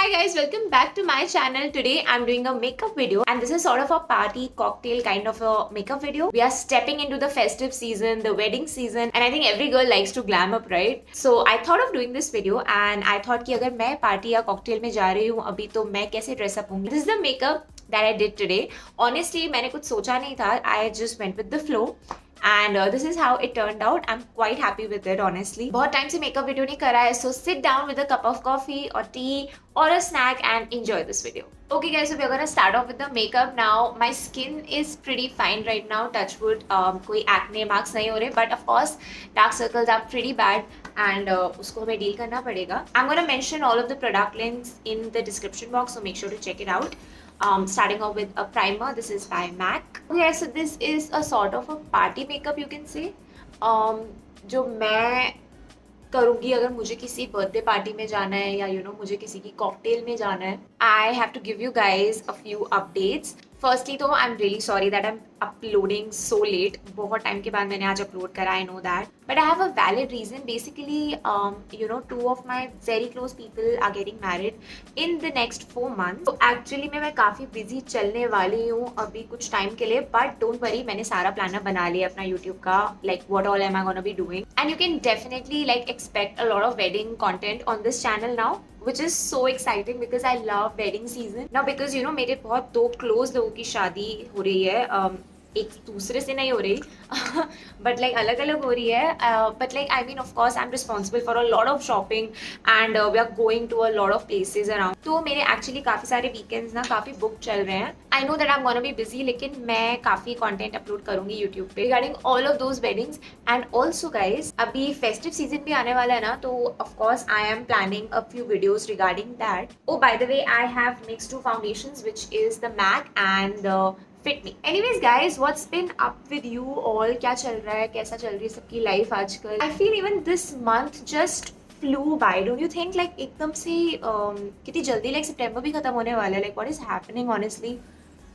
Hi guys, welcome back to my channel. Today I'm doing a makeup video and this is sort of a party cocktail kind of a makeup video. We are stepping into the festive season, the wedding season, and I think every girl likes to glam up, right? So I thought of doing this video and I thought कि अगर मैं party या cocktail में जा रही हूँ अभी तो मैं कैसे dress up होंगी. This is the makeup that I did today. Honestly मैंने कुछ सोचा नहीं था. I just went with the flow. And this is how it turned out. I'm quite happy with it, honestly. बहुत टाइम से makeup video नहीं करा है, so sit down with a cup of coffee or tea or a snack and enjoy this video. Okay guys, so we're gonna start off with the makeup now. My skin is pretty fine right now, touch wood. कोई acne marks नहीं हो रहे, but of course dark circles are pretty bad and उसको हमें deal करना पड़ेगा. I'm gonna mention all of the product links in the description box, so make sure to check it out. Starting off with a primer. This is by MAC. Okay, so this is a sort of a party makeup, you can say. जो मैं करूँगी अगर मुझे किसी birthday party में जाना है या मुझे किसी की कॉकटेल में जाना है. I have to give you guys a few updates. Firstly तो I'm really sorry that I'm uploading so late. बहुत टाइम के बाद मैंने आज अपलोड करा, I know that. But I have a valid reason. Basically, two of my very close people are getting married in the next 4 months. So actually मैं काफ़ी busy चलने वाली हूँ अभी कुछ टाइम के लिए. But don't worry, मैंने सारा प्लानर बना लिया अपना YouTube का. Like what all am I gonna be doing? And you can definitely like expect a lot of wedding content on this channel now. Which is so exciting because I love wedding season. Now because मेरे बहुत दो close लोगों की शादी हो रही है. एक दूसरे से नहीं हो रही but like अलग अलग हो रही है. But like I mean of course I'm responsible for a lot of shopping and we are going to a lot of places around. तो मेरे actually काफ़ी सारे weekends ना काफ़ी book चल रहे हैं. I know that I'm gonna be busy लेकिन मैं काफ़ी content upload करूँगी YouTube पे regarding all of those weddings. And also guys अभी festive season भी आने वाला है ना, तो of course I am planning a few videos regarding that. Oh by the way I have mixed two foundations which is the MAC and the Fit Me. Anyways guys, what's been up with you all? क्या चल रहा है, कैसा चल रही है सबकी life आजकल? I feel even this month just flew by. Don't you think? Like एकदम से कितनी जल्दी like September भी खत्म होने वाला है. Like what is happening honestly?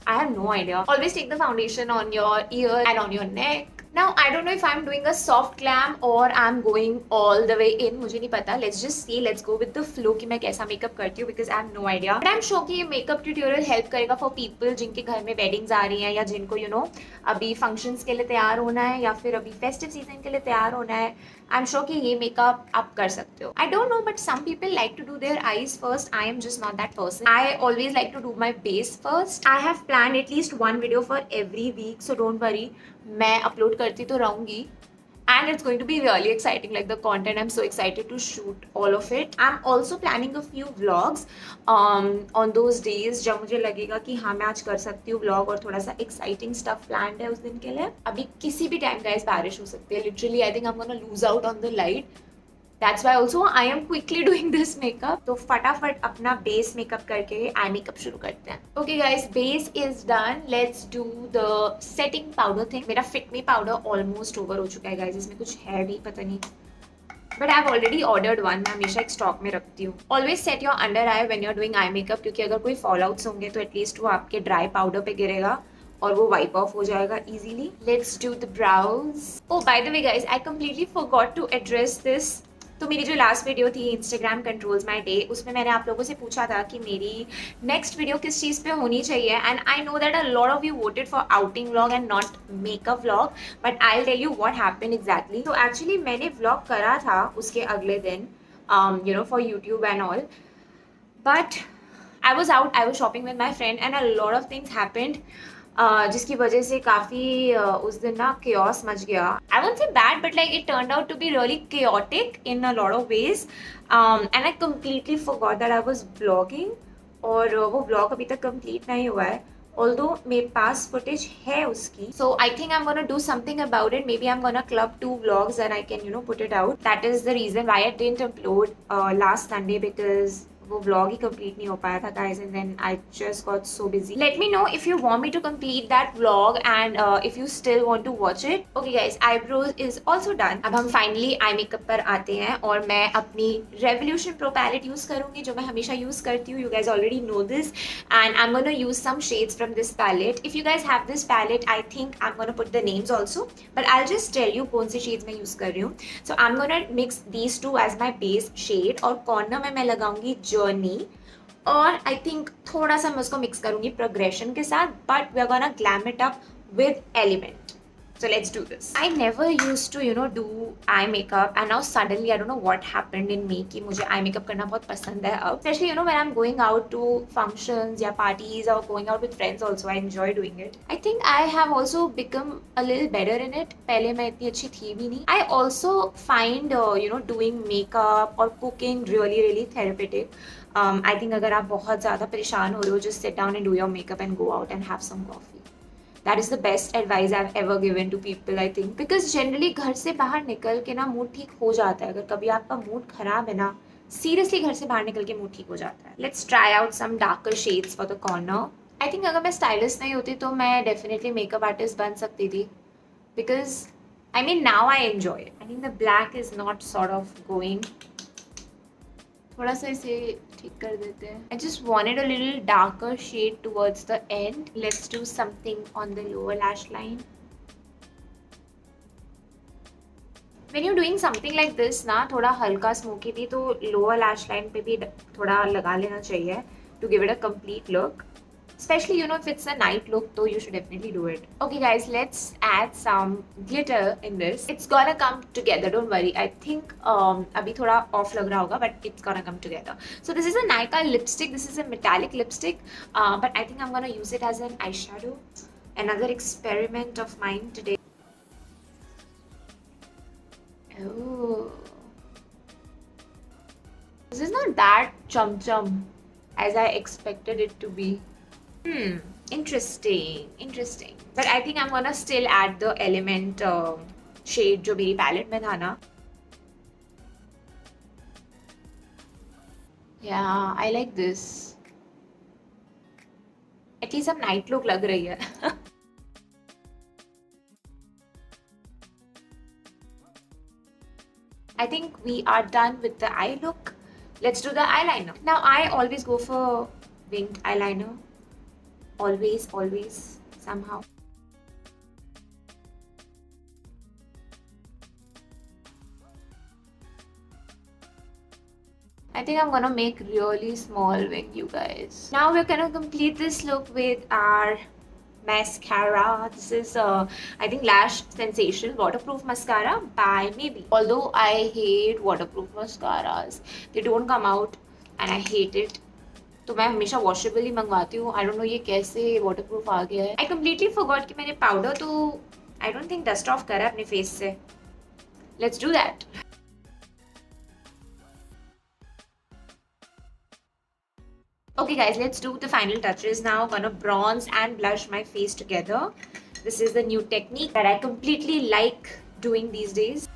I have no idea. Always take the foundation on your ear and on your neck. Now I don't know if I'm doing a soft glam or I'm going all the way in. मुझे नहीं पता. Let's just see. Let's go with the flow कि मैं कैसा makeup करती हूँ because I have no idea. But I'm sure कि ये makeup tutorial help करेगा for people जिनके घर में weddings आ रही हैं या जिनको अभी functions के लिए तैयार होना है या फिर अभी festive season के लिए तैयार होना है. I'm sure कि ये makeup आप कर सकते हो. I don't know but some people like to do their eyes first. I am just not that person. I always like to do my base first. I have planned at least one video for every week, so don't worry. मैं upload करती तो रहूँगी. And it's going to be really exciting, like the content. I'm so excited to shoot all of it. I'm also planning a few vlogs on those days जब मुझे लगेगा कि हाँ मैं आज कर सकती हूँ vlog और थोड़ा सा exciting stuff planned है उस दिन के लिए. अभी किसी भी time guys बारिश हो सकती है. Literally I think I'm gonna lose out on the light. That's why also I am quickly doing this makeup. तो फटाफट अपना base makeup करके eye makeup शुरू करते हैं. Okay guys, base is done. Let's do the setting powder thing. मेरा Fit Me powder almost over हो चुका है guys. इसमें कुछ है भी पता नहीं. But I've already ordered one. मैं हमेशा एक स्टॉक में रखती हूँ. Always set your under eye when you're doing eye makeup क्योंकि अगर कोई fallouts होंगे तो at least वो आपके dry powder पे गिरेगा और वो वाइप ऑफ हो जाएगा easily. Let's do the brows. Oh by the way guys, I completely forgot to address this. तो मेरी जो लास्ट वीडियो थी इंस्टाग्राम कंट्रोल्स माई डे, उसमें मैंने आप लोगों से पूछा था कि मेरी नेक्स्ट वीडियो किस चीज़ पे होनी चाहिए. And I know that a lot of you voted for outing vlog and not makeup vlog. But I will tell you what happened exactly. तो एक्चुअली मैंने व्लॉग करा था उसके अगले दिन for YouTube and all. But I was out, I was shopping with my friend and a lot of things happened जिसकी वजह से काफ़ी उस दिन ना chaos मच गया. I won't say bad but like it turned out to be really chaotic in a lot of ways and I completely forgot that I was vlogging और वो vlog अभी तक complete नहीं हुआ है. Although मेरे पास footage है उसकी, so I think I'm gonna do something about it. Maybe I'm gonna club 2 vlogs and I can put it out. That is the reason why I didn't upload last Sunday because वो vlog ही complete नहीं हो पाया था guys and then I just got so busy. Let me know if you want me to complete that vlog and if you still want to watch it. Okay guys, eyebrows is also done. अब हम finally eye makeup पर आते हैं और मैं अपनी Revolution Pro palette use करूँगी जो मैं हमेशा use करती हूँ. You guys already know this and I'm gonna use some shades from this palette. If you guys have this palette, I think I'm gonna put the names also, but I'll just tell you कौन से shades मैं use कर रही हूँ. So I'm gonna mix these two as my base shade और corner में मैं लगाऊंगी Journey और आई थिंक थोड़ा सा मैं उसको मिक्स करूंगी प्रोग्रेशन के साथ, but we are gonna glam it up with element. So let's do this. I never used to, do eye makeup, and now suddenly I don't know what happened in me कि मुझे eye makeup करना बहुत पसंद है अब. Especially, when I'm going out to functions या parties or going out with friends also, I enjoy doing it. I think I have also become a little better in it. पहले मैं इतनी अच्छी थी भी नहीं. I also find, doing makeup or cooking really therapeutic. I think अगर आप बहुत ज़्यादा परेशान हो रहे हो, just sit down and do your makeup and go out and have some coffee. That is the best advice I've ever given to people, I think. Because generally घर से बाहर निकल के ना मूड ठीक हो जाता है. अगर कभी आपका मूड खराब है ना, सीरियसली घर से बाहर निकल के मूड ठीक हो जाता है. Let's try out some darker shades for the corner. I think अगर मैं स्टाइलिस्ट नहीं होती तो मैं डेफिनेटली मेकअप आर्टिस्ट बन सकती थी. Because I mean now I enjoy it. I think the black is not sort of going. थोड़ा सा इसे ठीक कर देते हैं. I just wanted a little darker shade towards the end. Let's do something on the lower lash line. When you're doing something like this ना, थोड़ा हल्का स्मोकी थी तो lower lash line पे भी थोड़ा लगा लेना चाहिए to give it a complete look. Especially, if it's a night look, though, you should definitely do it. Okay, guys, let's add some glitter in this. It's gonna come together, don't worry. I think abhi thoda off lag raha hoga, but it's gonna come together. So this is a Nykaa lipstick. This is a metallic lipstick, but I think I'm gonna use it as an eyeshadow. Another experiment of mine today. Oh, this is not that chum chum as I expected it to be. Interesting. But I think I'm gonna still add the element shade जो मेरी palette में था ना. Yeah, I like this. At least अब night look लग रही है. I think we are done with the eye look. Let's do the eyeliner. Now I always go for winged eyeliner. Always somehow. I think I'm gonna make really small wing, you guys. Now we're gonna complete this look with our mascara. This is I think Lash Sensation waterproof mascara by Maybe. Although I hate waterproof mascaras, they don't come out and I hate it. तो मैं हमेशा washable ही मंगवाती हूँ. I don't know ये कैसे waterproof आ गया है. I completely forgot कि मैंने पाउडर तो I don't think dust of करा अपने फेस से. Let's do that. Okay guys, let's do the final touches now. Gonna bronze and blush my face together. This is the new technique that I completely like doing these days.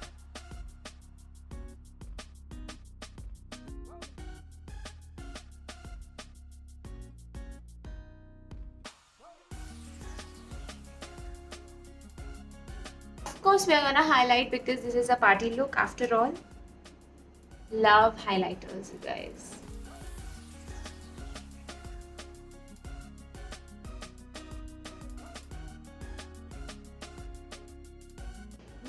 Of course, we are gonna highlight because this is a party look after all. Love highlighters, you guys.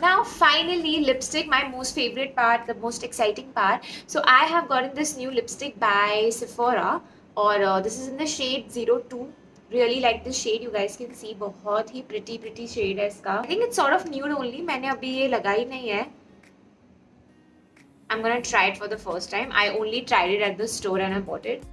Now finally, lipstick, my most favorite part, the most exciting part. So I have gotten this new lipstick by Sephora, or this is in the shade 02. Really like this shade, you guys can see. बहुत ही pretty shade है इसका. I think it's sort of nude only. मैंने अभी ये लगाई नहीं है. I'm gonna try it for the first time. I only tried it at the store and I bought it.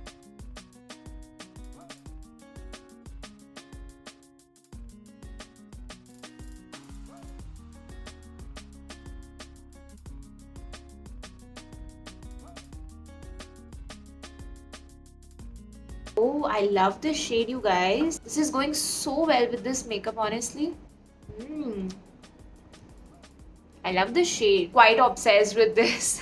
Oh, I love this shade, you guys. This is going so well with this makeup, honestly. I love this shade. Quite obsessed with this.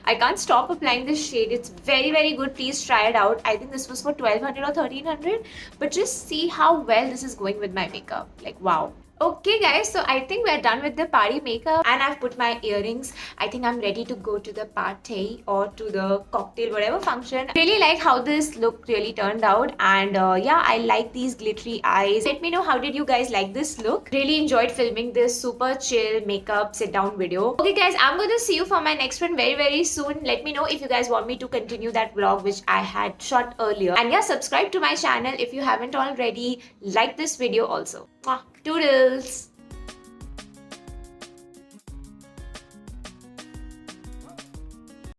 I can't stop applying this shade. It's very good. Please try it out. I think this was for 1200 or 1300. But just see how well this is going with my makeup. Like, wow. Okay guys, so I think we're done with the party makeup and I've put my earrings. I think I'm ready to go to the party or to the cocktail, whatever function. Really like how this look really turned out, and yeah, I like these glittery eyes. Let me know how did you guys like this look. Really enjoyed filming this super chill makeup sit down video. Okay guys, I'm gonna see you for my next one very soon. Let me know if you guys want me to continue that vlog which I had shot earlier. And yeah, subscribe to my channel if you haven't already. Like this video also. Mwah. Toodles!